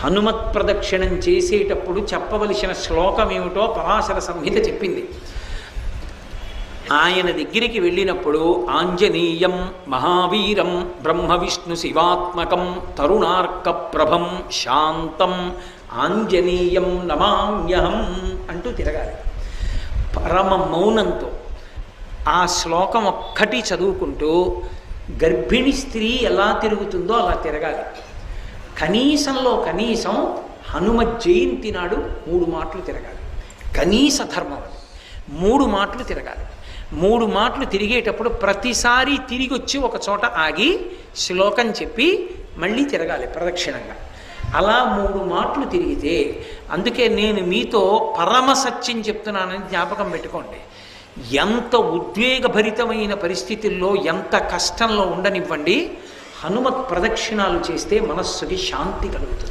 హనుమత్ ప్రదక్షిణం చేసేటప్పుడు చెప్పవలసిన శ్లోకం ఏమిటో పరాశర సంహిత చెప్పింది. ఆయన దగ్గరికి వెళ్ళినప్పుడు ఆంజనేయం మహావీరం బ్రహ్మ విష్ణు శివాత్మకం తరుణార్క ప్రభం శాంతం ఆంజనేయం నమామ్యహం అంటూ తిరగాలి. పరమ మౌనంతో ఆ శ్లోకం ఒక్కటి చదువుకుంటూ గర్భిణి స్త్రీ ఎలా తిరుగుతుందో అలా తిరగాలి. కనీసంలో కనీసం హనుమ జయంతి నాడు 3 మాటలు తిరగాలి. కనీస ధర్మం అది. 3 మాటలు తిరగాలి. 3 మాటలు తిరిగేటప్పుడు ప్రతిసారి తిరిగి వచ్చి ఒక చోట ఆగి శ్లోకం చెప్పి మళ్ళీ తిరగాలి ప్రదక్షిణంగా. అలా 3 మాటలు తిరిగితే, అందుకే నేను మీతో పరమ సత్యం చెప్తున్నానని జ్ఞాపకం పెట్టుకోండి. ఎంత ఉద్వేగభరితమైన పరిస్థితుల్లో, ఎంత కష్టంలో ఉండనివ్వండి, హనుమత్ ప్రదక్షిణాలు చేస్తే మనస్సుకి శాంతి కలుగుతుంది.